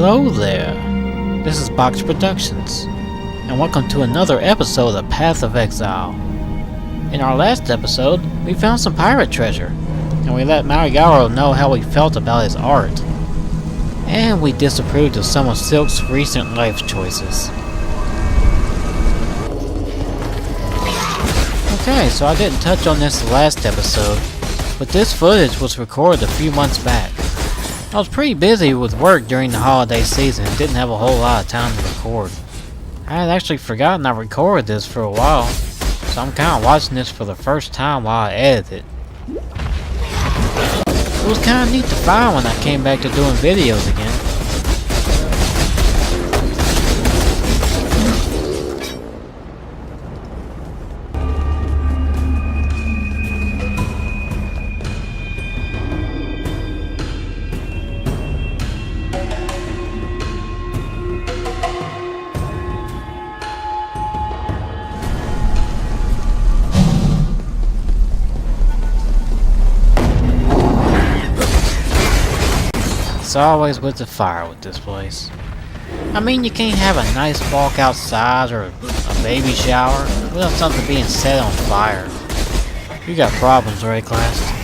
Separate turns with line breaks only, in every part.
Hello there, this is B.O.X Productions, and welcome to another episode of Path of Exile. In our last episode, we found some pirate treasure, and we let Marigaro know how we felt about his art. And we disapproved of some of Silk's recent life choices. Okay, so I didn't touch on this last episode, but this footage was recorded a few months back. I was pretty busy with work during the holiday season and didn't have a whole lot of time to record. I had actually forgotten I recorded this for a while, so I'm kinda watching this for the first time while I edit it. It was kinda neat to find when I came back to doing videos again. It's always with the fire with this place. I mean, you can't have a nice walk outside or a baby shower without something being set on fire. You got problems, right, class?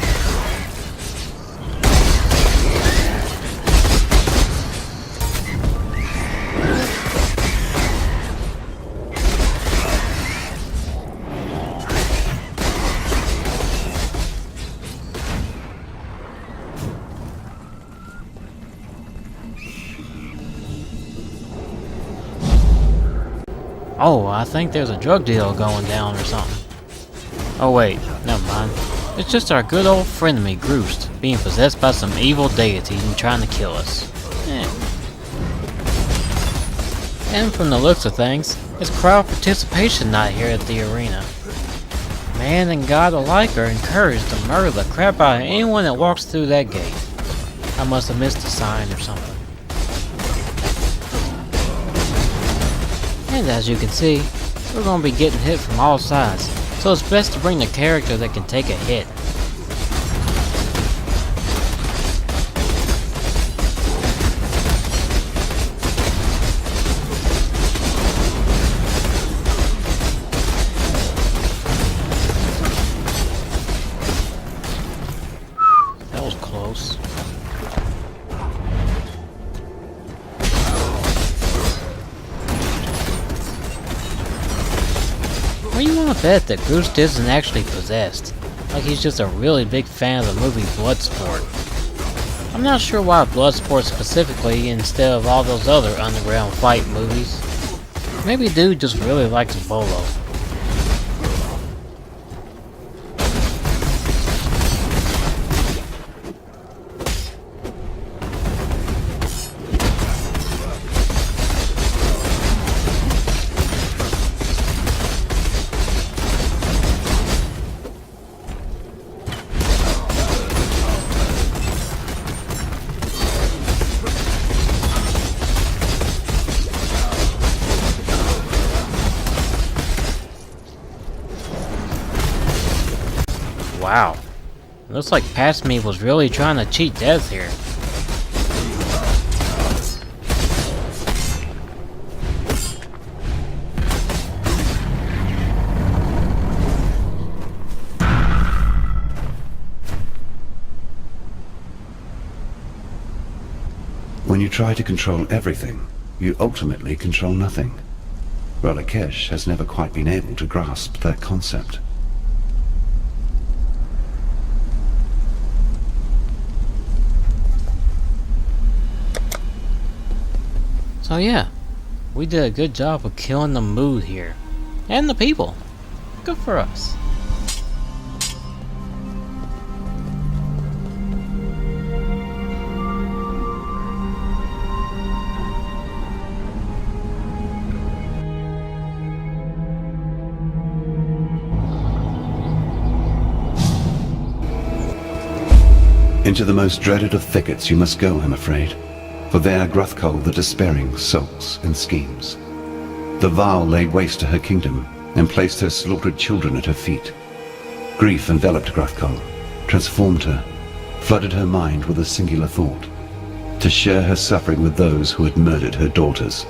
Oh, I think there's a drug deal going down or something. Oh wait, never mind. It's just our good old frenemy Groost being possessed by some evil deity and trying to kill us. And from the looks of things, it's crowd participation night here at the arena. Man and God alike are encouraged to murder the crap out of anyone that walks through that gate. I must have missed a sign or something. And as you can see, we're going to be getting hit from all sides, so it's best to bring the character that can take a hit. That was close. Well, you want to bet that Groost isn't actually possessed, like he's just a really big fan of the movie Bloodsport. I'm not sure why Bloodsport specifically instead of all those other underground fight movies. Maybe dude just really likes Bolo. Wow, looks like Past Me was really trying to cheat death here.
When you try to control everything, you ultimately control nothing. Ralakesh has never quite been able to grasp that concept.
So yeah, we did a good job of killing the mood here. And the people. Good for us.
Into the most dreaded of thickets you must go, I'm afraid. For there Gruthkul the Despairing sulks and schemes. The Val laid waste to her kingdom, and placed her slaughtered children at her feet. Grief enveloped Gruthkul, transformed her, flooded her mind with a singular thought. to share her suffering with those who had murdered her daughters.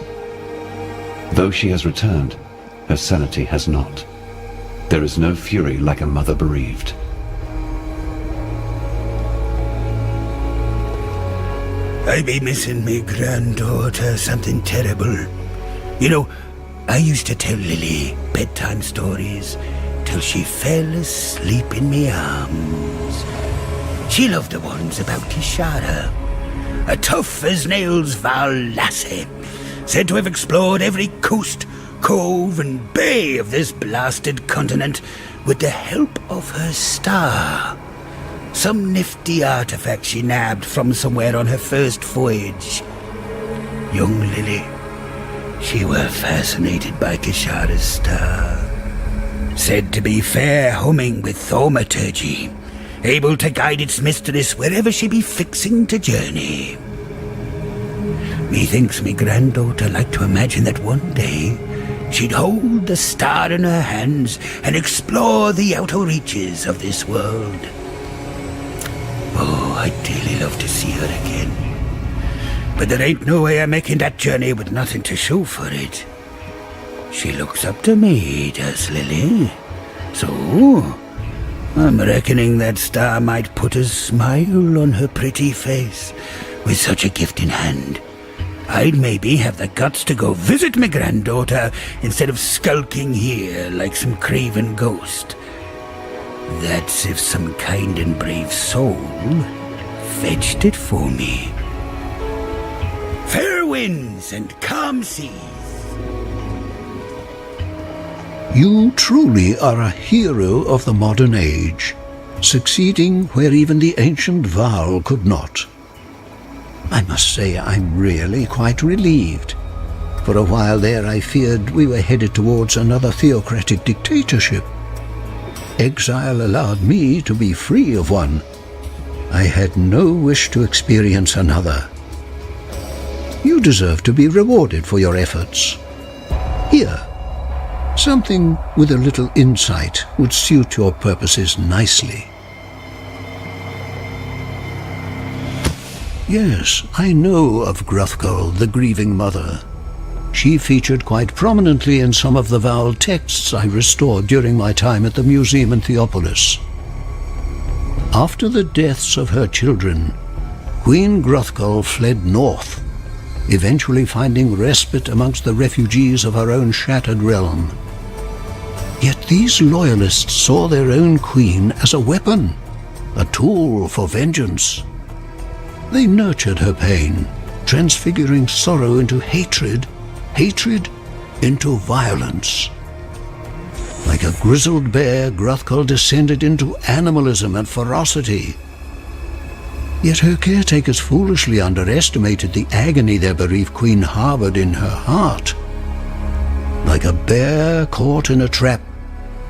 Though she has returned, her sanity has not. There is no fury like a mother bereaved.
I be missing me granddaughter something terrible. You know, I used to tell Lily bedtime stories till she fell asleep in me arms. She loved the ones about Kishara, a tough-as-nails Val lassie, said to have explored every coast, cove and bay of this blasted continent with the help of her star. Some nifty artifact she nabbed from somewhere on her first voyage. Young Lily, she were fascinated by Kishara's star. Said to be fair humming with thaumaturgy, able to guide its mistress wherever she be fixing to journey. Methinks me granddaughter liked to imagine that one day she'd hold the star in her hands and explore the outer reaches of this world. Oh, I'd dearly love to see her again. But there ain't no way of making that journey with nothing to show for it. She looks up to me, does Lily? So, I'm reckoning that star might put a smile on her pretty face. With such a gift in hand, I'd maybe have the guts to go visit my granddaughter instead of skulking here like some craven ghost. That's if some kind and brave soul fetched it for me. Fair winds and calm seas.
You truly are a hero of the modern age, succeeding where even the ancient Val could not. I must say I'm really quite relieved. For a while there I feared we were headed towards another theocratic dictatorship. Exile allowed me to be free of one. I had no wish to experience another. You deserve to be rewarded for your efforts. Here, something with a little insight would suit your purposes nicely. Yes, I know of Gruthgul, the grieving mother. She featured quite prominently in some of the Val texts I restored during my time at the museum in Theopolis. After the deaths of her children, Queen Gruthgul fled north, eventually finding respite amongst the refugees of her own shattered realm. Yet these loyalists saw their own queen as a weapon, a tool for vengeance. They nurtured her pain, transfiguring sorrow into hatred, hatred into violence. Like a grizzled bear, Gruthgul descended into animalism and ferocity. Yet her caretakers foolishly underestimated the agony their bereaved queen harbored in her heart. Like a bear caught in a trap,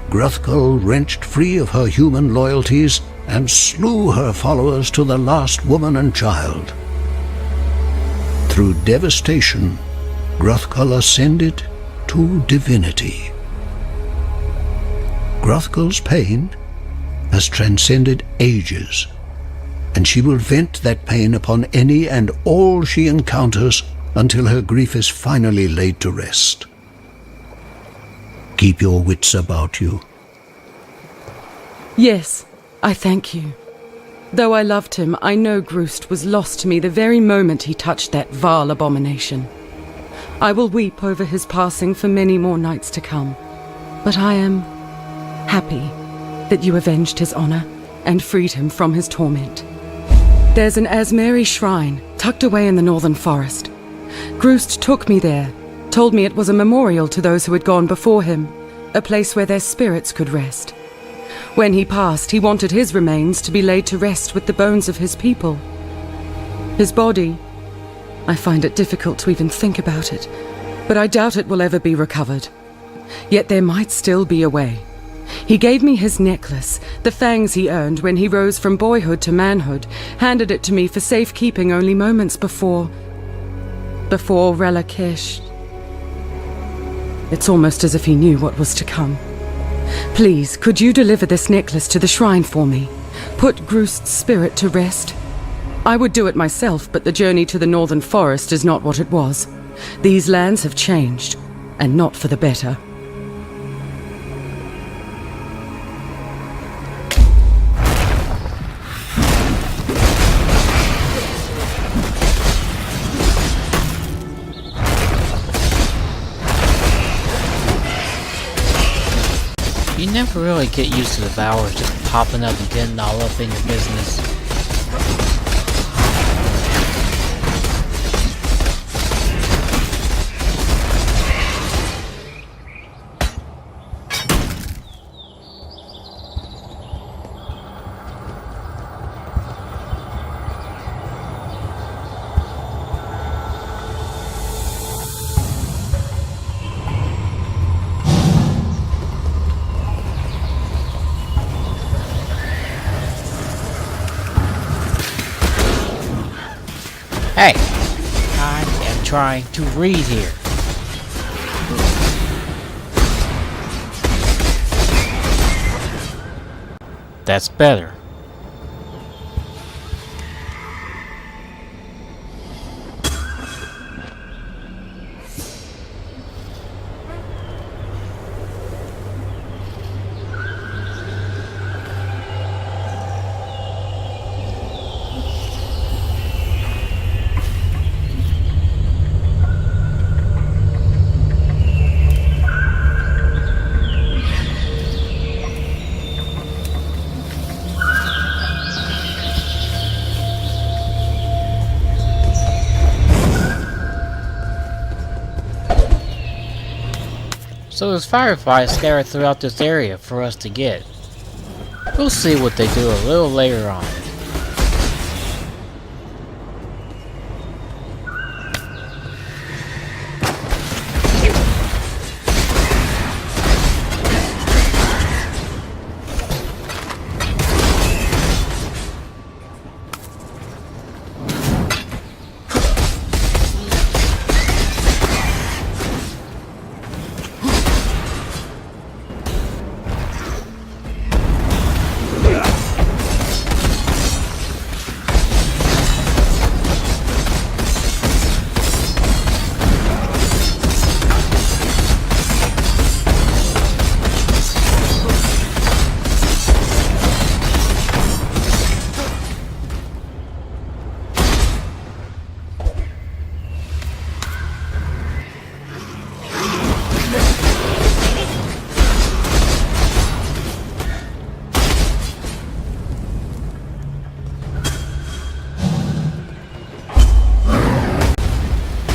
Gruthgul wrenched free of her human loyalties and slew her followers to the last woman and child. Through devastation, Gruthgul ascended to divinity. Gruthgul's pain has transcended ages, and she will vent that pain upon any and all she encounters until her grief is finally laid to rest. Keep your wits about you.
Yes, I thank you. Though I loved him, I know Groost was lost to me the very moment he touched that vile abomination. I will weep over his passing for many more nights to come, but I am happy that you avenged his honor and freed him from his torment. There's an Asmeri shrine tucked away in the northern forest. Groost took me there, told me it was a memorial to those who had gone before him, a place where their spirits could rest. When he passed, he wanted his remains to be laid to rest with the bones of his people. His body, I find it difficult to even think about it, but I doubt it will ever be recovered. Yet there might still be a way. He gave me his necklace, the fangs he earned when he rose from boyhood to manhood, handed it to me for safekeeping only moments before Relakesh. It's almost as if he knew what was to come. Please, could you deliver this necklace to the shrine for me? Put Groost's spirit to rest. I would do it myself, but the journey to the northern forest is not what it was. These lands have changed, and not for the better.
You never really get used to the Bowers just popping up and getting all up in your business. Hey! I am trying to read here. That's better. So there's fireflies scattered throughout this area for us to get. We'll see what they do a little later on.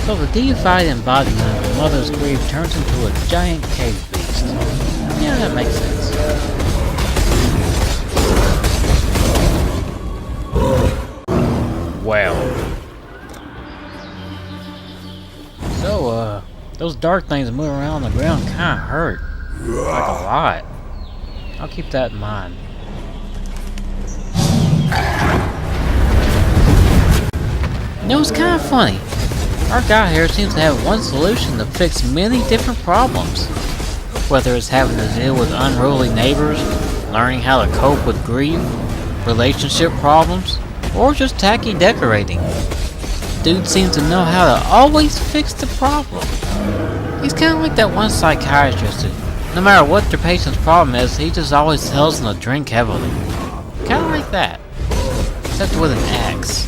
So the deified embodiment of Mother's Grief turns into a giant cave beast. Yeah, that makes sense. Well. So, those dark things moving around on the ground kinda hurt. Like a lot. I'll keep that in mind. You know, it's kinda funny. Our guy here seems to have one solution to fix many different problems. Whether it's having to deal with unruly neighbors, learning how to cope with grief, relationship problems, or just tacky decorating. Dude seems to know how to always fix the problem. He's kinda like that one psychiatrist who, no matter what their patient's problem is, he just always tells them to drink heavily. Kinda like that. Except with an axe.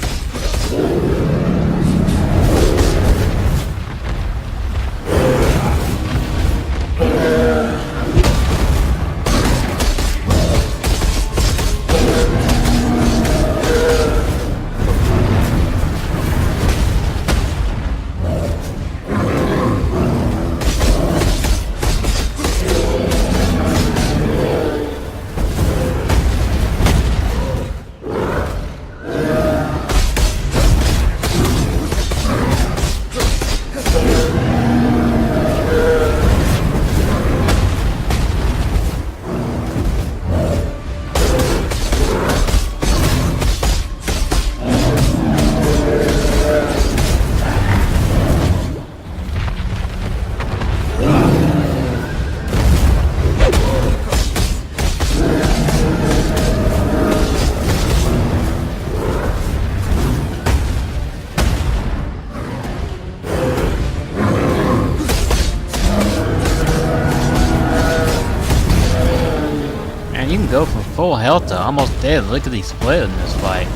You can go from full health to almost dead. Look at these split in this fight.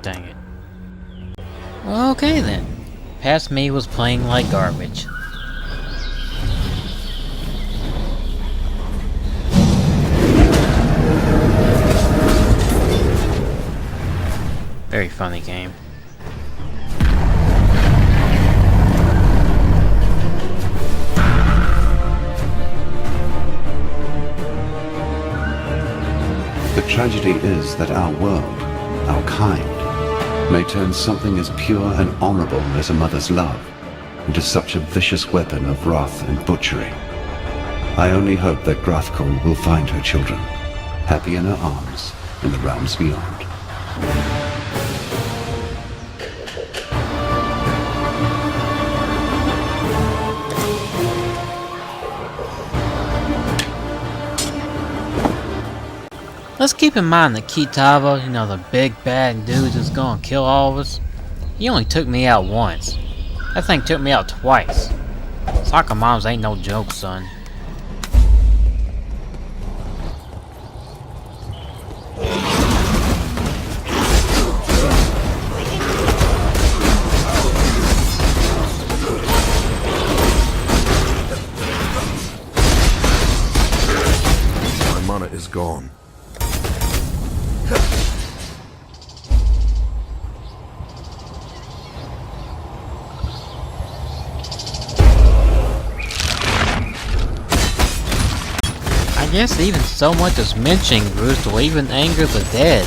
Dang it. Okay then. Past me was playing like garbage. Very funny game.
The tragedy is that our world, our kind, may turn something as pure and honorable as a mother's love into such a vicious weapon of wrath and butchery. I only hope that Grathkul will find her children, happy in her arms in the realms beyond.
Let's keep in mind that Kitava, the big bad dude that's gonna kill all of us, he only took me out once. That thing took me out twice. Soccer moms ain't no joke, son.
My mana is gone.
I guess even so much as mentioning Roost will even anger the dead.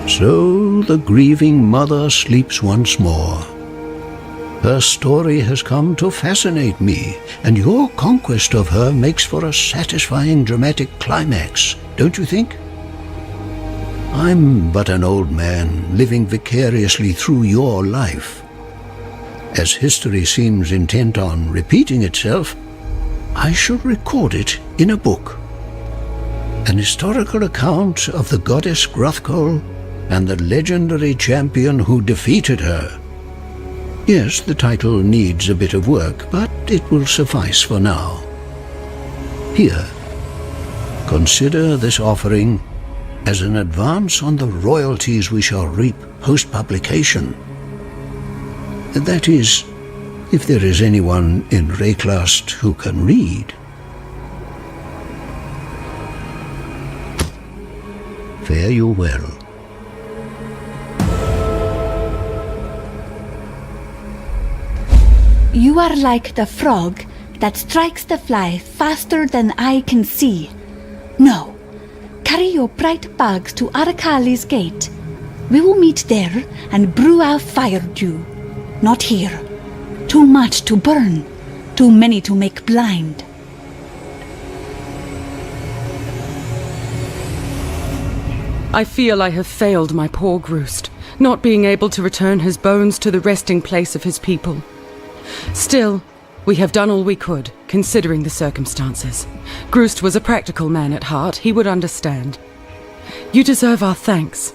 So the grieving mother sleeps once more. Her story has come to fascinate me, and your conquest of her makes for a satisfying dramatic climax, don't you think? I'm but an old man living vicariously through your life. As history seems intent on repeating itself, I should record it in a book. An historical account of the goddess Grathkul and the legendary champion who defeated her. Yes, the title needs a bit of work, but it will suffice for now. Here, consider this offering as an advance on the royalties we shall reap post-publication. That is, if there is anyone in Rayclast who can read. Fare you well.
You are like the frog that strikes the fly faster than I can see. No, carry your bright bags to Arakali's gate. We will meet there and brew our fire dew. Not here. Too much to burn, too many to make blind.
I feel I have failed my poor Groost, not being able to return his bones to the resting place of his people. Still, we have done all we could, considering the circumstances. Groost was a practical man at heart. He would understand. You deserve our thanks.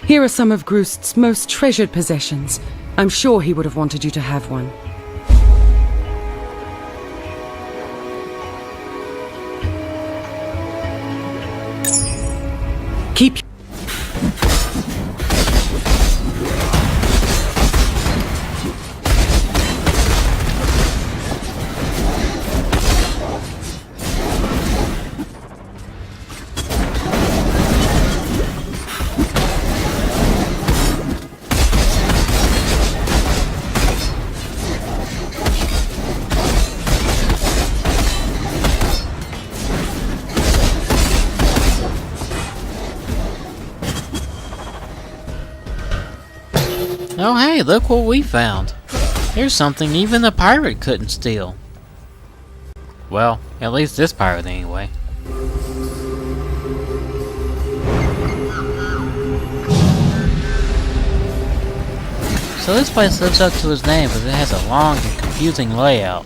Here are some of Groost's most treasured possessions. I'm sure he would have wanted you to have one. Keep
Oh hey, look what we found. Here's something even a pirate couldn't steal. Well, at least this pirate anyway. So this place lives up to his name, but it has a long and confusing layout.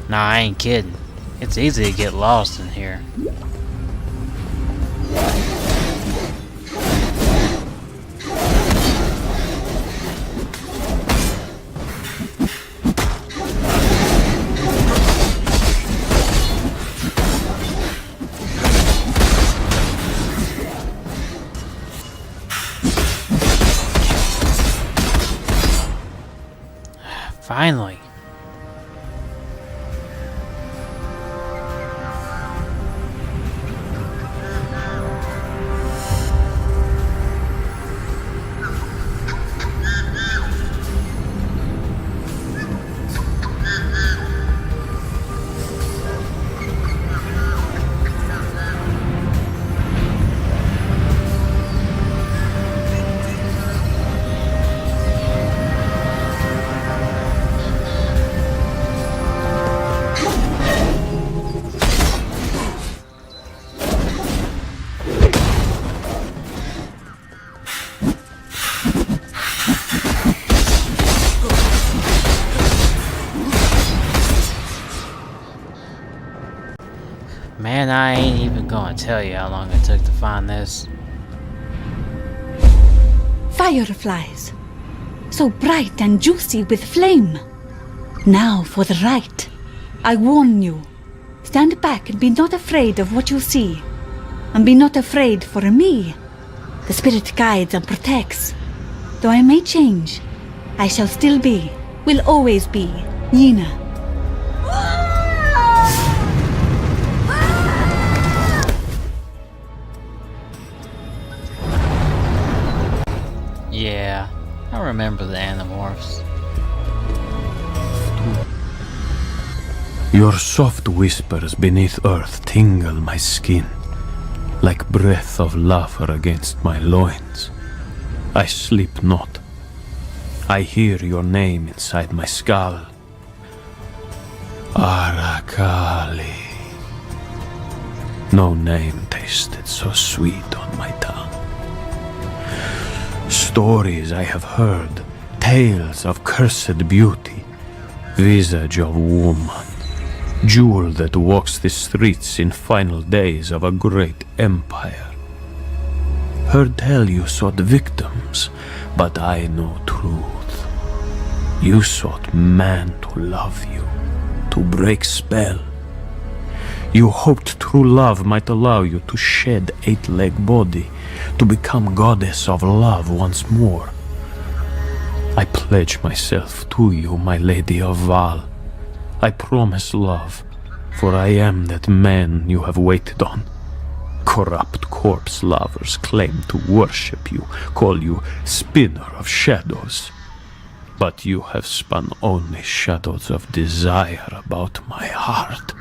Nah, I ain't kidding. It's easy to get lost in here. Finally. Man, I ain't even gonna tell you how long it took to find this.
Fireflies, so bright and juicy with flame. Now for the right. I warn you. Stand back and be not afraid of what you see. And be not afraid for me. The spirit guides and protects. Though I may change, I shall still be, will always be, Yina.
Yeah, I remember the Animorphs.
Your soft whispers beneath earth tingle my skin, like breath of lava against my loins. I sleep not. I hear your name inside my skull. Arakali. No name tasted so sweet on my tongue. stories I have heard, tales of cursed beauty, visage of woman, jewel that walks the streets in final days of a great empire. Heard tell you sought victims, but I know truth. You sought man to love you, to break spell. You hoped true love might allow you to shed eight-leg body, to become goddess of love once more. I pledge myself to you, my lady of Val. I promise love, for I am that man you have waited on. Corrupt corpse lovers claim to worship you, call you spinner of shadows. But you have spun only shadows of desire about my heart.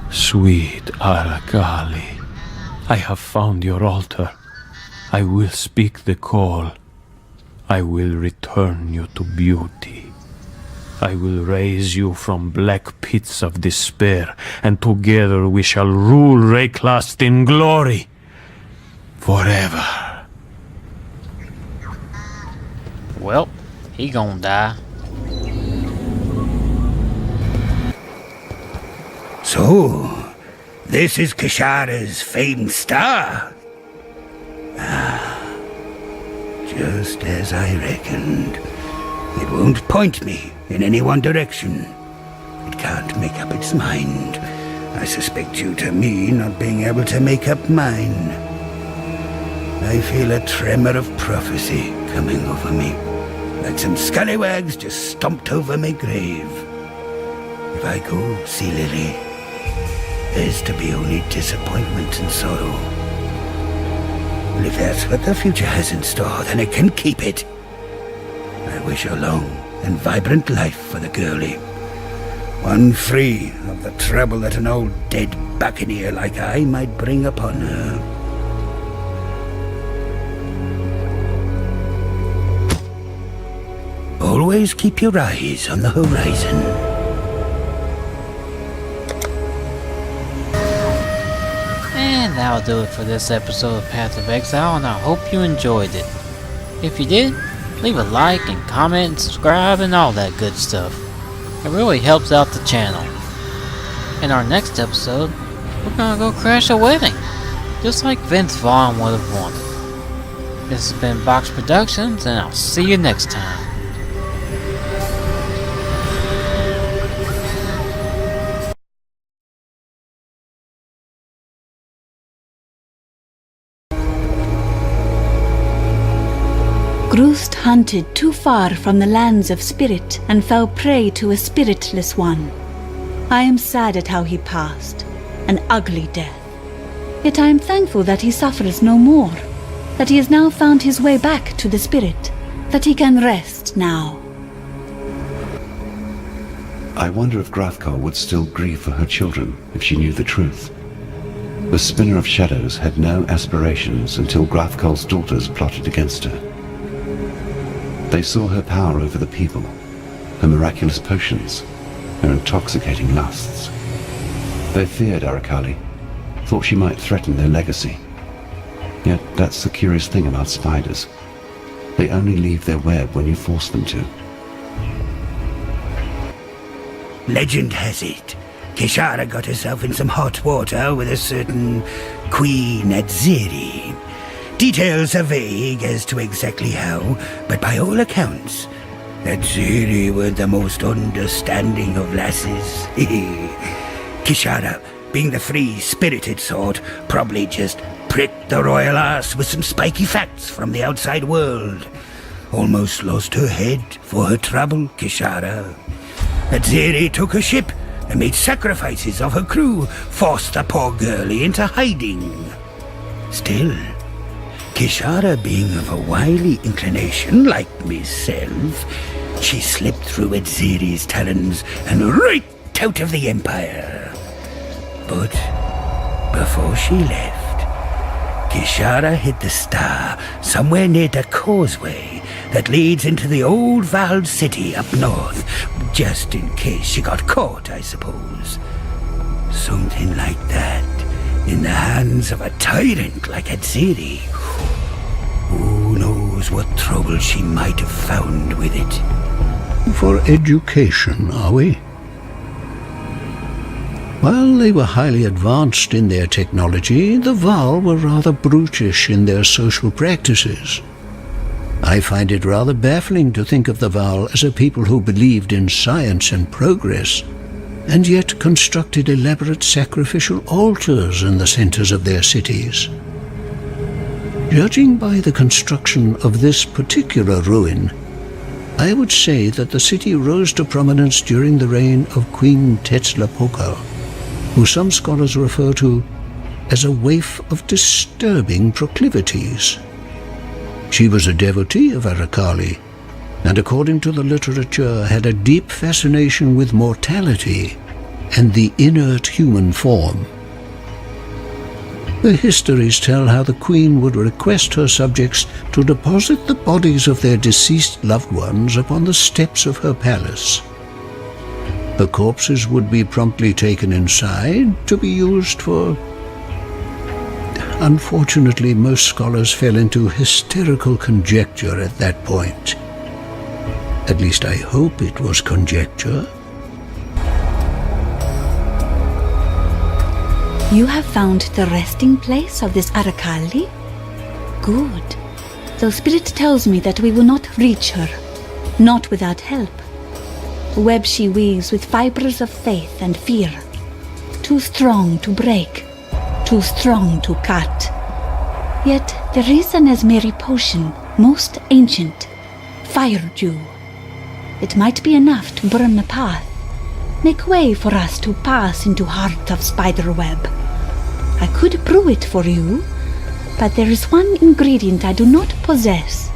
Sweet Arakali, I have found your altar. I will speak the call. I will return you to beauty. I will raise you from black pits of despair, and together we shall rule Rayclast in glory. Forever.
Well, he gonna die.
So, this is Kishara's famed star. Just as I reckoned. It won't point me in any one direction. It can't make up its mind. I suspect due to me not being able to make up mine. I feel a tremor of prophecy coming over me, like some scallywags just stomped over my grave. If I go see Lily, there's to be only disappointment and sorrow. And if that's what the future has in store, then it can keep it. I wish a long and vibrant life for the girlie. One free of the trouble that an old dead buccaneer like I might bring upon her. Always keep your eyes on the horizon.
And that'll do it for this episode of Path of Exile, and I hope you enjoyed it. If you did, leave a like and comment and subscribe and all that good stuff. It really helps out the channel. In our next episode, we're gonna go crash a wedding, just like Vince Vaughn would have wanted. This has been B.O.X Productions, and I'll see you next time.
Groost hunted too far from the lands of spirit and fell prey to a spiritless one. I am sad at how he passed, an ugly death. Yet I am thankful that he suffers no more, that he has now found his way back to the spirit, that he can rest now.
I wonder if Grathkol would still grieve for her children if she knew the truth. The Spinner of Shadows had no aspirations until Grathkol's daughters plotted against her. They saw her power over the people, her miraculous potions, her intoxicating lusts. They feared Arakali, thought she might threaten their legacy. Yet that's the curious thing about spiders. They only leave their web when you force them to.
Legend has it, Kishara got herself in some hot water with a certain Queen Adziri. Details are vague as to exactly how, but by all accounts, Adziri were the most understanding of lasses. Kishara, being the free-spirited sort, probably just pricked the royal ass with some spiky facts from the outside world. Almost lost her head for her trouble, Kishara. Adziri took her ship and made sacrifices of her crew, forced the poor girlie into hiding. Still, Kishara being of a wily inclination like myself, she slipped through Adziri's talons and right out of the Empire. But before she left, Kishara hid the star somewhere near the causeway that leads into the old Val city up north, just in case she got caught, I suppose. Something like that in the hands of a tyrant like Adziri. Ooh. knows what trouble she might have found with it.
For education, are we? While they were highly advanced in their technology, the Val were rather brutish in their social practices. I find it rather baffling to think of the Val as a people who believed in science and progress, and yet constructed elaborate sacrificial altars in the centers of their cities. Judging by the construction of this particular ruin, I would say that the city rose to prominence during the reign of Queen Tetzlapoka, who some scholars refer to as a waif of disturbing proclivities. She was a devotee of Arakali, and according to the literature had a deep fascination with mortality and the inert human form. The histories tell how the queen would request her subjects to deposit the bodies of their deceased loved ones upon the steps of her palace. The corpses would be promptly taken inside to be used for... Unfortunately, most scholars fell into hysterical conjecture at that point. At least I hope it was conjecture.
You have found the resting place of this Arakali? Good. Though Spirit tells me that we will not reach her, not without help. The web she weaves with fibers of faith and fear, too strong to break, too strong to cut. Yet there is an Esmeri potion, most ancient, fire dew. It might be enough to burn the path, make way for us to pass into heart of spiderweb. I could brew it for you, but there is one ingredient I do not possess.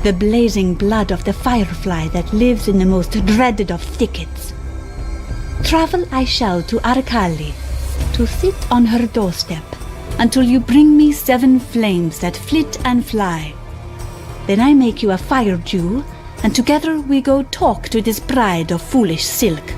The blazing blood of the firefly that lives in the most dreaded of thickets. Travel I shall to Arakali, to sit on her doorstep, until you bring me 7 flames that flit and fly. Then I make you a fire dew, and together we go talk to this bride of foolish silk.